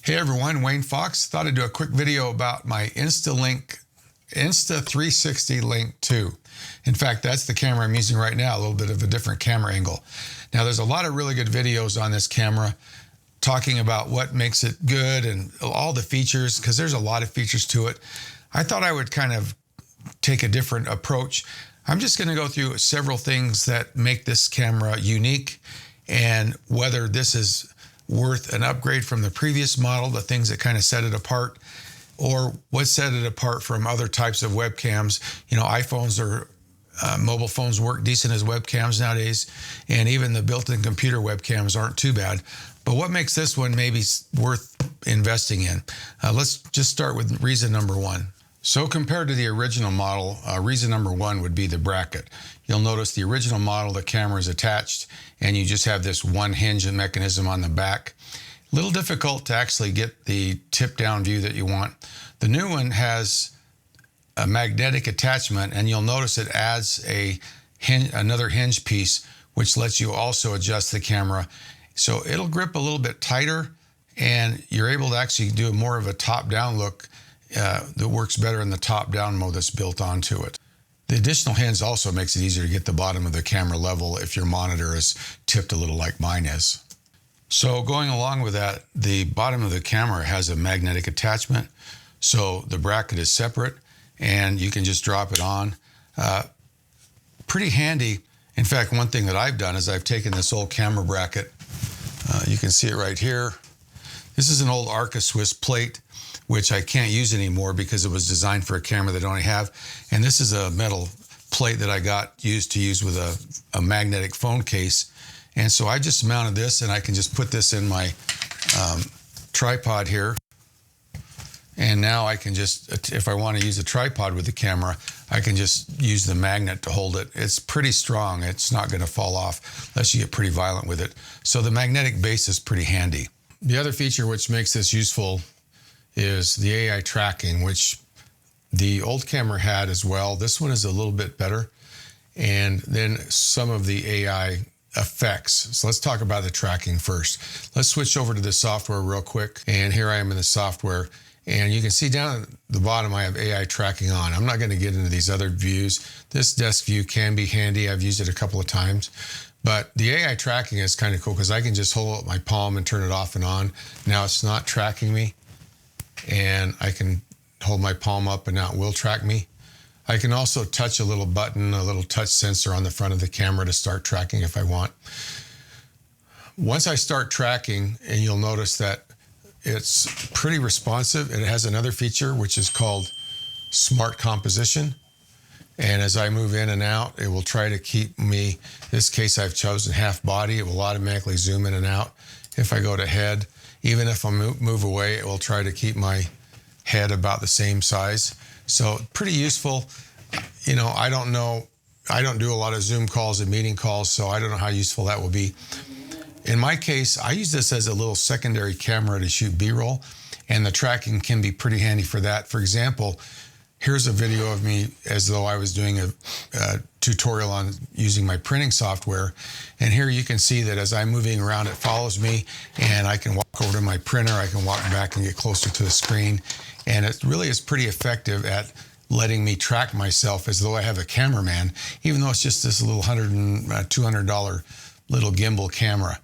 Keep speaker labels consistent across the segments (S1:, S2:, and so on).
S1: Hey everyone, Wayne Fox. Thought I'd do a quick video about my Insta360 Link 2. In fact, that's the camera I'm using right now, a little bit of a different camera angle. Now there's a lot of really good videos on this camera talking about what makes it good and all the features, because there's a lot of features to it. I thought I would kind of take a different approach. I'm just going to go through several things that make this camera unique and whether this is worth an upgrade from the previous model, the things that kind of set it apart, or what set it apart from other types of webcams. You know, iPhones or mobile phones work decent as webcams nowadays, and even the built-in computer webcams aren't too bad. But what makes this one maybe worth investing in? Let's just start with reason number one. So compared to the original model, reason number one would be the bracket. You'll notice the original model, the camera is attached and you just have this one hinge mechanism on the back. A little difficult to actually get the tip down view that you want. The new one has a magnetic attachment, and you'll notice it adds another hinge piece, which lets you also adjust the camera. So it'll grip a little bit tighter and you're able to actually do more of a top-down look that works better in the top-down mode that's built onto it. The additional hinge also makes it easier to get the bottom of the camera level if your monitor is tipped a little like mine is. So going along with that, the bottom of the camera has a magnetic attachment, so the bracket is separate and you can just drop it on. Pretty handy. In fact, one thing that I've done is I've taken this old camera bracket. You can see it right here. This is an old Arca Swiss plate, which I can't use anymore because it was designed for a camera that I only have. And this is a metal plate that I used to use with a magnetic phone case. And so I just mounted this, and I can just put this in my tripod here. And now I can just, if I want to use a tripod with the camera, I can just use the magnet to hold it. It's pretty strong. It's not going to fall off unless you get pretty violent with it. So the magnetic base is pretty handy. The other feature which makes this useful is the AI tracking, which the old camera had as well. This one is a little bit better. And then some of the AI effects. So let's talk about the tracking first. Let's switch over to the software real quick. And here I am in the software. And you can see down at the bottom, I have AI tracking on. I'm not going to get into these other views. This desk view can be handy. I've used it a couple of times. But the AI tracking is kind of cool because I can just hold up my palm and turn it off and on. Now it's not tracking me. And I can hold my palm up and now it will track me. I can also touch a little button, a little touch sensor on the front of the camera to start tracking if I want. Once I start tracking, and you'll notice that it's pretty responsive. It has another feature which is called Smart Composition. And as I move in and out, it will try to keep me, in this case I've chosen half body, it will automatically zoom in and out. If I go to head, even if I move away, it will try to keep my head about the same size. So pretty useful. You know, I don't do a lot of Zoom calls and meeting calls, so I don't know how useful that will be. In my case, I use this as a little secondary camera to shoot B-roll, and the tracking can be pretty handy for that. For example, here's a video of me as though I was doing a tutorial on using my printing software. And here you can see that as I'm moving around, it follows me, and I can walk over to my printer, I can walk back and get closer to the screen. And it really is pretty effective at letting me track myself as though I have a cameraman, even though it's just this little $100 and $200 little gimbal camera.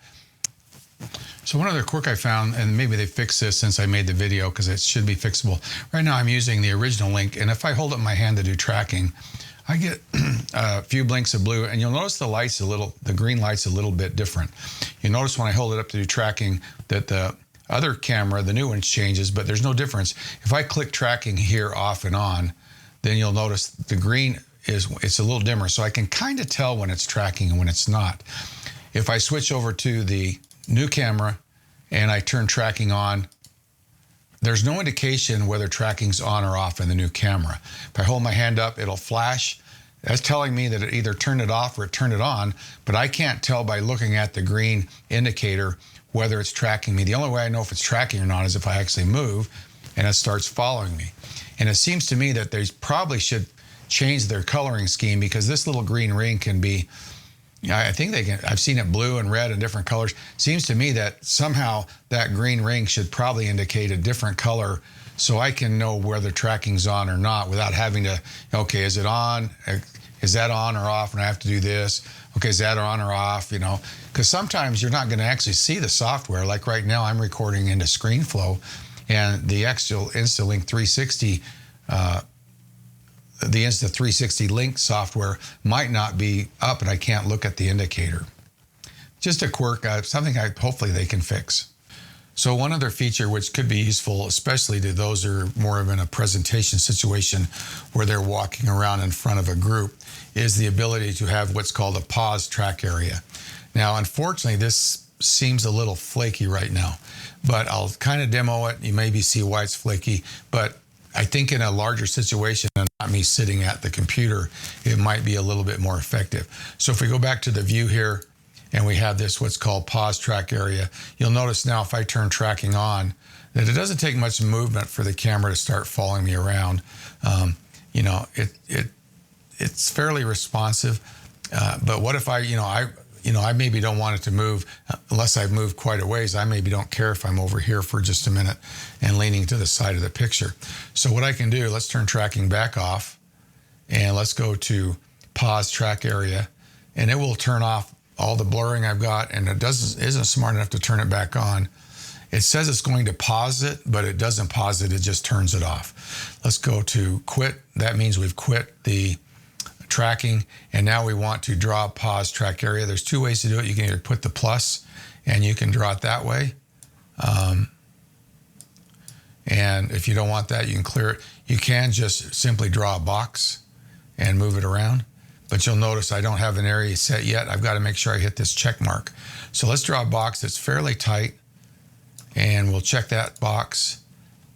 S1: So one other quirk I found, and maybe they fixed this since I made the video because it should be fixable. Right now I'm using the original Link, and if I hold up my hand to do tracking, I get a few blinks of blue, and you'll notice the green light's a little bit different. You notice when I hold it up to do tracking that the other camera, the new one, changes, but there's no difference. If I click tracking here off and on, then you'll notice the green it's a little dimmer, so I can kind of tell when it's tracking and when it's not. If I switch over to the new camera and I turn tracking on, there's no indication whether tracking's on or off in the new camera. If I hold my hand up, it'll flash. That's telling me that it either turned it off or it turned it on, but I can't tell by looking at the green indicator whether it's tracking me. The only way I know if it's tracking or not is if I actually move and it starts following me. And it seems to me that they probably should change their coloring scheme, because this little green ring can be I think they can. I've seen it blue and red and different colors. Seems to me that somehow that green ring should probably indicate a different color, so I can know whether tracking's on or not without having to. Okay, is it on? Is that on or off? And I have to do this. Okay, is that on or off? You know, because sometimes you're not going to actually see the software. Like right now, I'm recording into ScreenFlow, and the actual Insta360 360. The Insta360 Link software might not be up and I can't look at the indicator. Just a quirk, something hopefully they can fix. So one other feature which could be useful, especially to those who are more of in a presentation situation where they're walking around in front of a group, is the ability to have what's called a pause track area. Now, unfortunately, this seems a little flaky right now, but I'll kind of demo it. You maybe see why it's flaky, but I think in a larger situation and not me sitting at the computer, it might be a little bit more effective. So if we go back to the view here and we have this what's called pause track area, you'll notice now if I turn tracking on that it doesn't take much movement for the camera to start following me around. You know, it's fairly responsive, but what if I maybe don't want it to move unless I've moved quite a ways. I maybe don't care if I'm over here for just a minute and leaning to the side of the picture. So what I can do, let's turn tracking back off and let's go to pause track area, and it will turn off all the blurring I've got, and it isn't smart enough to turn it back on. It says it's going to pause it, but it doesn't pause it, it just turns it off. Let's go to quit. That means we've quit the tracking, and now we want to draw a pause track area. There's two ways to do it. You can either put the plus and you can draw it that way. And if you don't want that, you can clear it. You can just simply draw a box and move it around. But you'll notice I don't have an area set yet. I've got to make sure I hit this check mark. So let's draw a box that's fairly tight, and we'll check that box,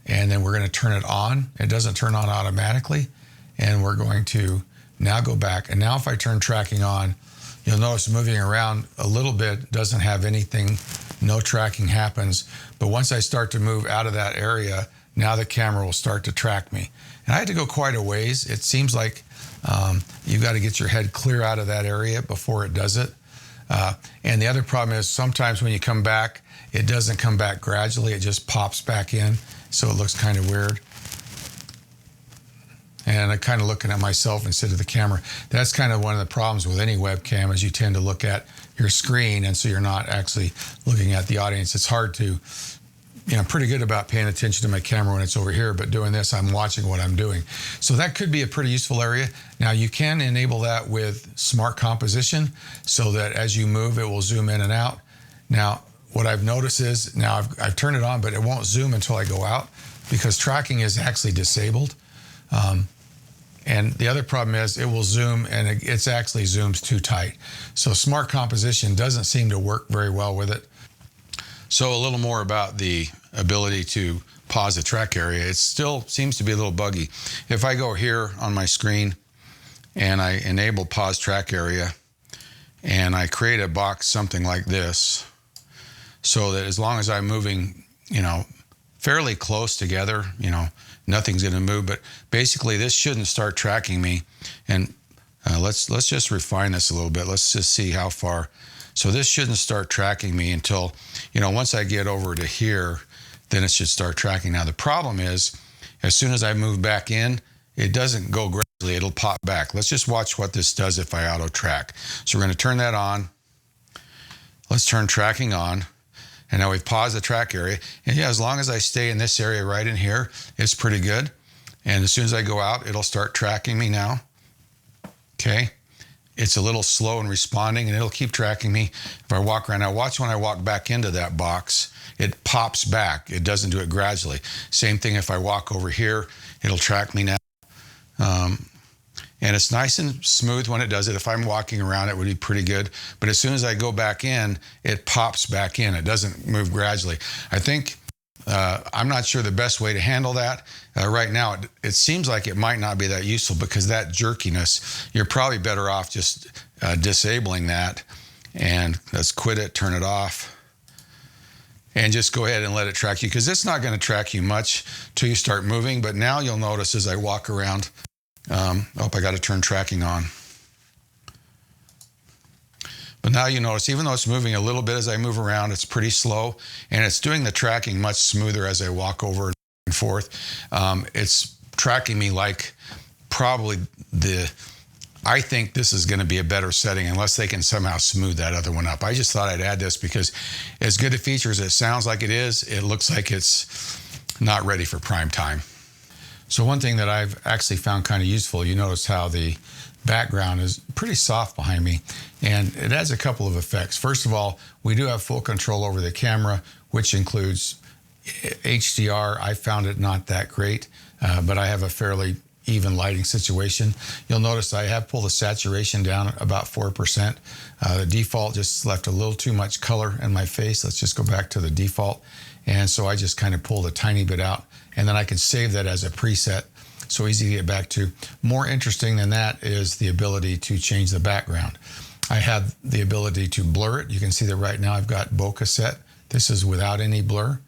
S1: and then we're going to turn it on. It doesn't turn on automatically, and we're going to now go back. And now if I turn tracking on, you'll notice moving around a little bit doesn't have anything, no tracking happens. But once I start to move out of that area, now the camera will start to track me. And I had to go quite a ways. It seems like you've got to get your head clear out of that area before it does it. And the other problem is sometimes when you come back, it doesn't come back gradually. It just pops back in. So it looks kind of weird. And I'm kind of looking at myself instead of the camera. That's kind of one of the problems with any webcam, is you tend to look at your screen, and so you're not actually looking at the audience. It's hard to, I'm pretty good about paying attention to my camera when it's over here, but doing this, I'm watching what I'm doing. So that could be a pretty useful area. Now you can enable that with smart composition so that as you move, it will zoom in and out. Now, what I've noticed is now I've turned it on, but it won't zoom until I go out because tracking is actually disabled. And the other problem is it will zoom, and it's actually zooms too tight. So smart composition doesn't seem to work very well with it. So a little more about the ability to pause the track area. It still seems to be a little buggy. If I go here on my screen and I enable pause track area and I create a box something like this, so that as long as I'm moving, fairly close together, nothing's going to move, but basically this shouldn't start tracking me. And let's just refine this a little bit. Let's just see how far. So this shouldn't start tracking me until, once I get over to here, then it should start tracking. Now the problem is, as soon as I move back in, it doesn't go gradually, it'll pop back. Let's just watch what this does if I auto track. So we're going to turn that on. Let's turn tracking on. And now we've paused the track area. And yeah, as long as I stay in this area right in here, it's pretty good. And as soon as I go out, it'll start tracking me now. Okay. It's a little slow in responding, and it'll keep tracking me. If I walk around, now watch when I walk back into that box, it pops back. It doesn't do it gradually. Same thing if I walk over here, it'll track me now. And it's nice and smooth when it does it. If I'm walking around, it would be pretty good. But as soon as I go back in, it pops back in. It doesn't move gradually. I think, I'm not sure the best way to handle that. Right now, it seems like it might not be that useful because that jerkiness, you're probably better off just disabling that. And let's quit it, turn it off. And just go ahead and let it track you, because it's not going to track you much till you start moving. But now you'll notice as I walk around, I got to turn tracking on. But now you notice, even though it's moving a little bit as I move around, it's pretty slow, and it's doing the tracking much smoother as I walk over and forth. It's tracking me like probably I think this is going to be a better setting unless they can somehow smooth that other one up. I just thought I'd add this because as good a feature as it sounds like it is, it looks like it's not ready for prime time. So one thing that I've actually found kind of useful, you notice how the background is pretty soft behind me, and it adds a couple of effects. First of all, we do have full control over the camera, which includes HDR. I found it not that great, but I have a fairly even lighting situation. You'll notice I have pulled the saturation down about 4%. The default just left a little too much color in my face. Let's just go back to the default. And so I just kind of pulled a tiny bit out, and then I can save that as a preset. So easy to get back to. More interesting than that is the ability to change the background. I have the ability to blur it. You can see that right now I've got bokeh set. This is without any blur.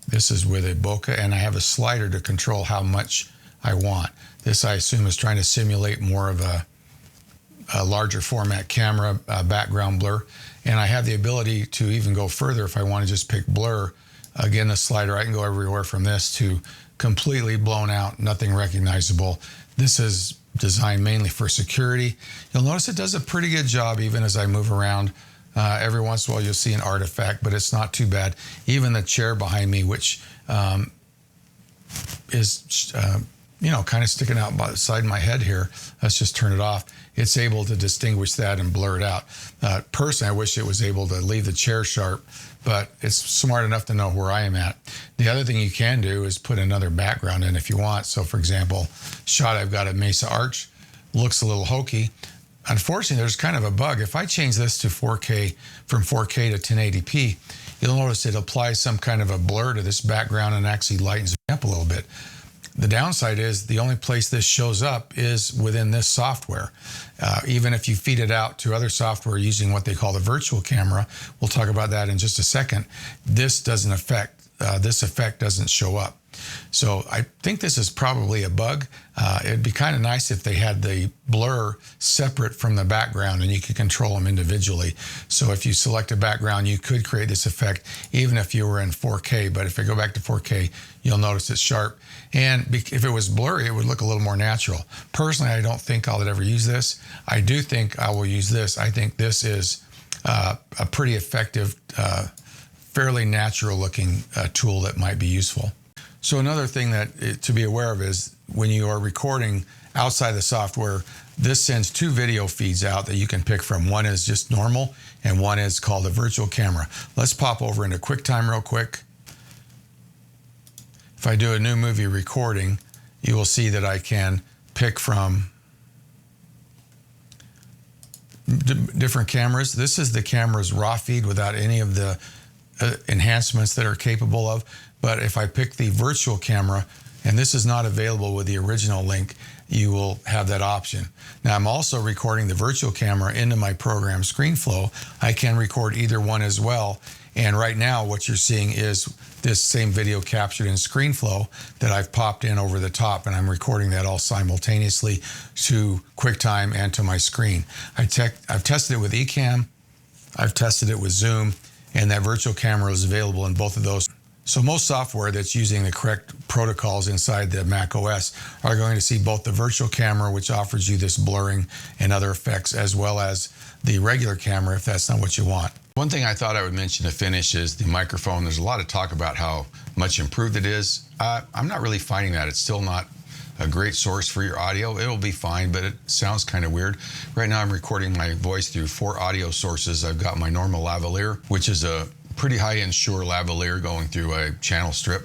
S1: This is with a bokeh, and I have a slider to control how much I want. This, I assume, is trying to simulate more of a larger format camera background blur. And I have the ability to even go further if I want to just pick blur. Again, the slider, I can go everywhere from this to completely blown out, nothing recognizable. This is designed mainly for security. You'll notice it does a pretty good job even as I move around. Every once in a while you'll see an artifact, but it's not too bad. Even the chair behind me, which is kind of sticking out by the side of my head here. Let's just turn it off. It's able to distinguish that and blur it out. Personally, I wish it was able to leave the chair sharp, but it's smart enough to know where I am at. The other thing you can do is put another background in if you want. So for example, shot I've got a Mesa Arch, looks a little hokey. Unfortunately, there's kind of a bug. If I change this to 4K, from 4K to 1080p, you'll notice it applies some kind of a blur to this background and actually lightens it up a little bit. The downside is the only place this shows up is within this software. Even if you feed it out to other software using what they call the virtual camera, we'll talk about that in just a second, this effect doesn't show up. So I think this is probably a bug. It'd be kind of nice if they had the blur separate from the background and you could control them individually. So if you select a background, you could create this effect even if you were in 4K. But if I go back to 4K, you'll notice it's sharp. And if it was blurry, it would look a little more natural. Personally, I don't think I'll ever use this. I do think I will use this. I think this is a pretty effective, fairly natural looking tool that might be useful. So another thing that to be aware of is when you are recording outside the software, this sends two video feeds out that you can pick from. One is just normal and one is called a virtual camera. Let's pop over into QuickTime real quick. If I do a new movie recording, you will see that I can pick from different cameras. This is the camera's raw feed without any of the enhancements that are capable of. But if I pick the virtual camera, and this is not available with the original link, you will have that option. Now I'm also recording the virtual camera into my program ScreenFlow. I can record either one as well. And right now what you're seeing is this same video captured in ScreenFlow that I've popped in over the top, and I'm recording that all simultaneously to QuickTime and to my screen. I've tested it with Ecamm, I've tested it with Zoom, and that virtual camera is available in both of those. So most software that's using the correct protocols inside the Mac OS are going to see both the virtual camera, which offers you this blurring and other effects, as well as the regular camera if that's not what you want. One thing I thought I would mention to finish is the microphone. There's a lot of talk about how much improved it is. I'm not really finding that. It's still not a great source for your audio. It'll be fine, but it sounds kind of weird. Right now I'm recording my voice through 4 audio sources. I've got my normal lavalier, which is a pretty high-end Shure lavalier going through a channel strip.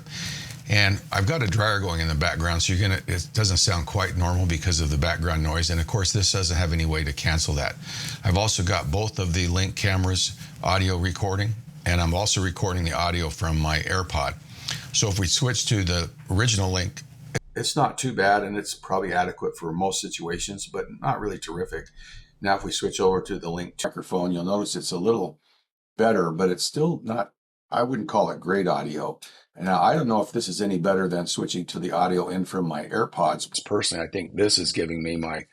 S1: And I've got a dryer going in the background, so it doesn't sound quite normal because of the background noise. And of course, this doesn't have any way to cancel that. I've also got both of the Link cameras audio recording, and I'm also recording the audio from my AirPod. So if we switch to the original Link, it's not too bad, and it's probably adequate for most situations, but not really terrific. Now, if we switch over to the Link microphone, you'll notice it's a little better, but it's still not, I wouldn't call it great audio. And now I don't know if this is any better than switching to the audio in from my AirPods. Personally, I think this is giving me my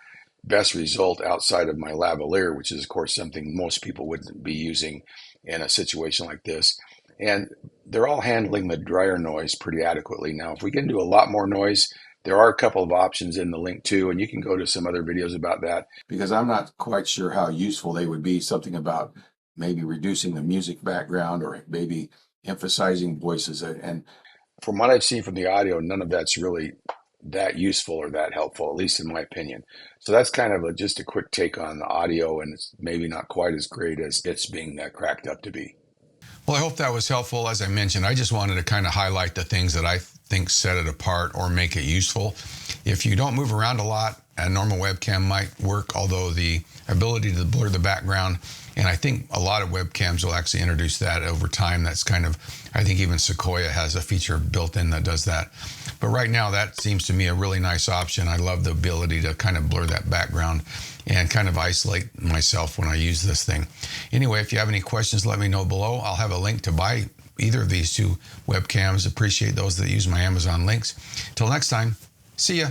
S2: best result outside of my lavalier, which is of course something most people wouldn't be using in a situation like this. And they're all handling the dryer noise pretty adequately. Now, if we can do a lot more noise, there are a couple of options in the link too, and you can go to some other videos about that, because I'm not quite sure how useful they would be. Something about maybe reducing the music background or maybe emphasizing voices. And from what I've seen from the audio, none of that's really that useful or that helpful, at least in my opinion. So that's kind of just a quick take on the audio, and it's maybe not quite as great as it's being cracked up to be.
S1: Well, I hope that was helpful. As I mentioned, I just wanted to kind of highlight the things that I think set it apart or make it useful. If you don't move around a lot, a normal webcam might work, although the ability to blur the background, and I think a lot of webcams will actually introduce that over time. That's kind of, I think even Sequoia has a feature built in that does that. But right now, that seems to me a really nice option. I love the ability to kind of blur that background and kind of isolate myself when I use this thing. Anyway, if you have any questions, let me know below. I'll have a link to buy either of these two webcams. Appreciate those that use my Amazon links. Till next time, see ya.